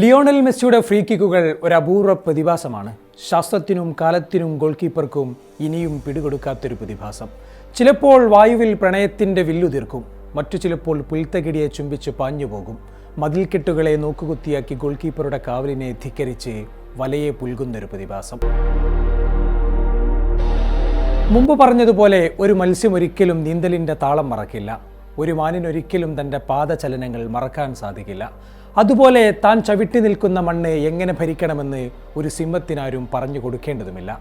Lionel മെസ്സിയുടെ free കിക്കുകൾ ഒരു അപൂർവ പ്രതിഭാസമാണ്. ശാസ്ത്രത്തിനും കാലത്തിനും ഗോൾ കീപ്പർക്കും ഇനിയും പിടികൊടുക്കാത്തൊരു പ്രതിഭാസം. ചിലപ്പോൾ വായുവിൽ പ്രണയത്തിൻ്റെ വില്ലുതിർക്കും, മറ്റു ചിലപ്പോൾ പുൽത്തകിടിയെ ചുംബിച്ച് പാഞ്ഞുപോകും. മതിൽക്കെട്ടുകളെ നോക്കുകുത്തിയാക്കി ഗോൾ കീപ്പറുടെ കാവലിനെ ധിക്കരിച്ച് വലയെ പുൽകുന്നൊരു പ്രതിഭാസം. മുമ്പ് പറഞ്ഞതുപോലെ ഒരു മത്സ്യം ഒരിക്കലും നീന്തലിൻ്റെ താളം മറക്കില്ല. ഒരു മാനിനൊരിക്കലും തൻ്റെ പാദചലനങ്ങൾ മറക്കാൻ സാധിക്കില്ല. അതുപോലെ താൻ ചവിട്ടി നിൽക്കുന്ന മണ്ണ് എങ്ങനെ ഭരിക്കണമെന്ന് ഒരു സിംഹത്തിനാരും പറഞ്ഞു കൊടുക്കേണ്ടതുമില്ല.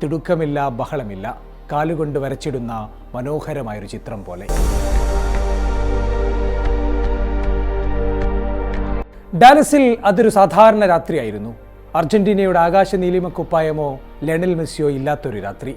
തിടുക്കമില്ല, ബഹളമില്ല, കാലുകൊണ്ട് വരച്ചിടുന്ന മനോഹരമായൊരു ചിത്രം പോലെ. ഡാലസിൽ അതൊരു സാധാരണ രാത്രിയായിരുന്നു. അർജന്റീനയുടെ ആകാശ നീലിമക്കുപ്പായമോ ലയണൽ മെസ്സിയോ ഇല്ലാത്തൊരു രാത്രി.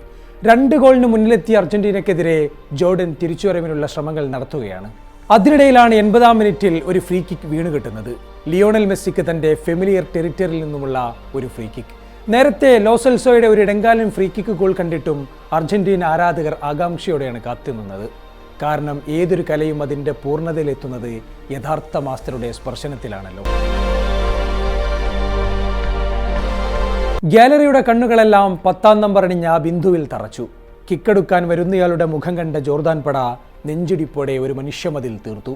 2 ഗോളിന് മുന്നിലെത്തിയ അർജന്റീനയ്ക്കെതിരെ ജോർഡൻ തിരിച്ചുവരവിനുള്ള ശ്രമങ്ങൾ നടത്തുകയാണ്. അതിനിടയിലാണ് 80-ാം മിനിറ്റിൽ ഒരു ഫ്രീ കിക്ക് വീണുകിട്ടുന്നത്. ലിയോണൽ മെസ്സിക്ക് തൻ്റെ ഫെമിലിയർ ടെറിറ്ററിയിൽ നിന്നുമുള്ള ഒരു ഫ്രീ കിക്ക്. നേരത്തെ ലോസെൽസോയുടെ ഒരു ഇടങ്കാലൻ ഫ്രീ കിക്ക് ഗോൾ കണ്ടിട്ടും അർജന്റീന ആരാധകർ ആകാംക്ഷയോടെയാണ് കാത്തുനിന്നത്. കാരണം ഏതൊരു കലയും അതിൻ്റെ പൂർണ്ണതയിലെത്തുന്നത് യഥാർത്ഥ മാസ്റ്ററുടെ സ്പർശനത്തിലാണല്ലോ. ഗാലറിയുടെ കണ്ണുകളെല്ലാം 10-ാം നമ്പർ അണിഞ്ഞ ബിന്ദുവിൽ തറച്ചു. കിക്കെടുക്കാൻ വരുന്നയാളുടെ മുഖം കണ്ട ജോർദാൻ പട നെഞ്ചിടിപ്പോടെ ഒരു മനുഷ്യമതിൽ തീർത്തു.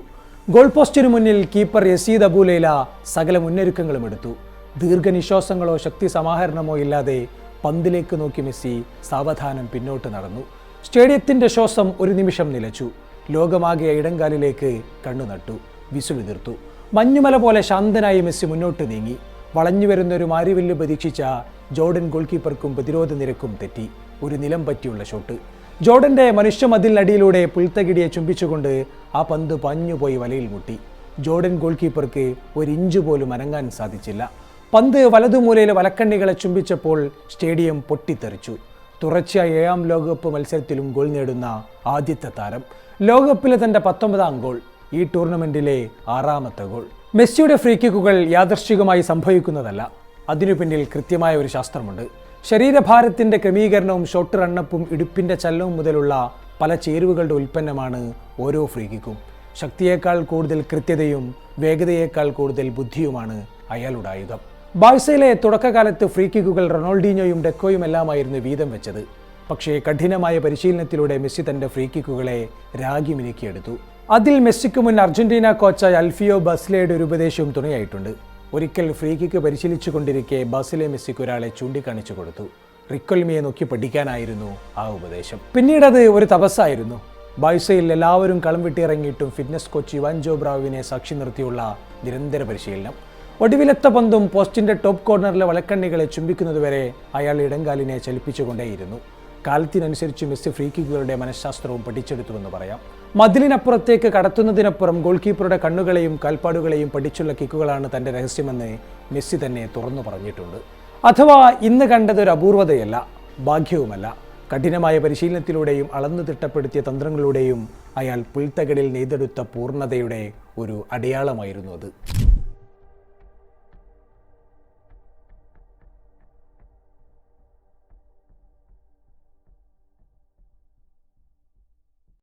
ഗോൾ പോസ്റ്റിനു മുന്നിൽ കീപ്പർ യസീദ് അബുലൈല സകല മുന്നൊരുക്കങ്ങളും എടുത്തു. ദീർഘനിശ്വാസങ്ങളോ ശക്തി സമാഹരണമോ ഇല്ലാതെ പന്തിലേക്ക് നോക്കി മെസ്സി സാവധാനം പിന്നോട്ട് നടന്നു. സ്റ്റേഡിയത്തിൻ്റെ ശ്വാസം ഒരു നിമിഷം നിലച്ചു. ലോകമാകെ ഇടങ്കാലിലേക്ക് കണ്ണുനട്ടു, വിസുവിതിർത്തു. മഞ്ഞുമല പോലെ ശാന്തനായി മെസ്സി മുന്നോട്ട് നീങ്ങി. വളഞ്ഞു വരുന്നൊരു മാരിവില്ല് പ്രതീക്ഷിച്ച ജോർഡൻ ഗോൾ കീപ്പർക്കും പ്രതിരോധ നിരക്കും തെറ്റി. ഒരു നിലം പറ്റിയുള്ള ഷോട്ട്. ജോർഡന്റെ മനുഷ്യമതിലിനടിയിലൂടെ പുൽത്തകിടിയെ ചുംബിച്ചുകൊണ്ട് ആ പന്ത് പാഞ്ഞുപോയി വലയിൽ മുട്ടി. ജോർഡൻ ഗോൾ കീപ്പർക്ക് ഒരു ഇഞ്ച് പോലും അനങ്ങാൻ സാധിച്ചില്ല. പന്ത് വലതുമൂലയിലെ വലക്കണ്ണികളെ ചുംബിച്ചപ്പോൾ സ്റ്റേഡിയം പൊട്ടിത്തെറിച്ചു. തുടർച്ചയായ 7-ാം ലോകകപ്പ് മത്സരത്തിലും ഗോൾ നേടുന്ന ആദ്യത്തെ താരം. ലോകകപ്പിലെ തൻ്റെ 19-ാം ഗോൾ. ഈ ടൂർണമെന്റിലെ 6ാമത്തെ ഗോൾ. മെസ്സിയുടെ ഫ്രീ കിക്കുകൾ യാദൃശ്ചികമായി സംഭവിക്കുന്നതല്ല. അതിനു പിന്നിൽ കൃത്യമായ ഒരു ശാസ്ത്രമുണ്ട്. ശരീരഭാരത്തിൻ്റെ ക്രമീകരണവും ഷോട്ട് റണ്ണപ്പും ഇടുപ്പിൻ്റെ ചലനവും മുതലുള്ള പല ചേരുവകളുടെ ഉൽപ്പന്നമാണ് ഓരോ ഫ്രീ കിക്കും. ശക്തിയേക്കാൾ കൂടുതൽ കൃത്യതയും വേഗതയേക്കാൾ കൂടുതൽ ബുദ്ധിയുമാണ് അയാളുടെ ആയുധം. ബാഴ്സയിലെ തുടക്കകാലത്ത് ഫ്രീ കിക്കുകൾ റൊണാൾഡീഞ്ഞോയും ഡെക്കോയും എല്ലാമായിരുന്നു വീതം വെച്ചത്. പക്ഷേ കഠിനമായ പരിശീലനത്തിലൂടെ മെസ്സി തൻ്റെ ഫ്രീ കിക്കുകളെ രാഗി മിനുക്കിയെടുത്തു. അതിൽ മെസ്സിക്ക് മുൻ അർജന്റീന കോച്ചായ അൽഫിയോ ബസ്ലെയുടെ ഒരു ഉപദേശവും തുണയായിട്ടുണ്ട്. ഒരിക്കൽ ഫ്രീ കിക്ക് പരിശീലിച്ചു കൊണ്ടിരിക്കെ ബസിലെ മെസ്സിക്ക് ഒരാളെ ചൂണ്ടിക്കാണിച്ചു കൊടുത്തു. റിക്കൊൽമിയെ നോക്കി പഠിക്കാനായിരുന്നു ആ ഉപദേശം. പിന്നീട് അത് ഒരു തപസ്സായിരുന്നു. ബാഴ്സയിൽ എല്ലാവരും കളം വിട്ടിറങ്ങിയിട്ടും ഫിറ്റ്നസ് കോച്ച് ഇവാൻ ജോബ്രാവിനെ സാക്ഷി നിർത്തിയുള്ള നിരന്തര പരിശീലനം. ഒടുവിലെത്ത പന്തും പോസ്റ്റിൻ്റെ ടോപ്പ് കോർണറിലെ വലക്കണ്ണികളെ ചുംബിക്കുന്നതുവരെ അയാൾ ഇടങ്കാലിനെ ചലിപ്പിച്ചുകൊണ്ടേയിരുന്നു. കാലത്തിനനുസരിച്ച് മെസ്സി ഫ്രീ കിക്കുകളുടെ മനഃശാസ്ത്രവും പഠിച്ചെടുത്തുവെന്ന് പറയാം. മതിലിനപ്പുറത്തേക്ക് കടത്തുന്നതിനപ്പുറം ഗോൾ കീപ്പറുടെ കണ്ണുകളെയും കാൽപ്പാടുകളെയും പഠിച്ചുള്ള കിക്കുകളാണ് തൻ്റെ രഹസ്യമെന്ന് മെസ്സി തന്നെ തുറന്നു പറഞ്ഞിട്ടുണ്ട്. അഥവാ ഇന്ന് കണ്ടതൊരു അപൂർവതയല്ല, ഭാഗ്യവുമല്ല. കഠിനമായ പരിശീലനത്തിലൂടെയും അളന്നു തിട്ടപ്പെടുത്തിയ തന്ത്രങ്ങളിലൂടെയും അയാൾ പുൽത്തകിടിൽ നെയ്തെടുത്ത പൂർണ്ണതയുടെ ഒരു അടയാളമായിരുന്നു അത്.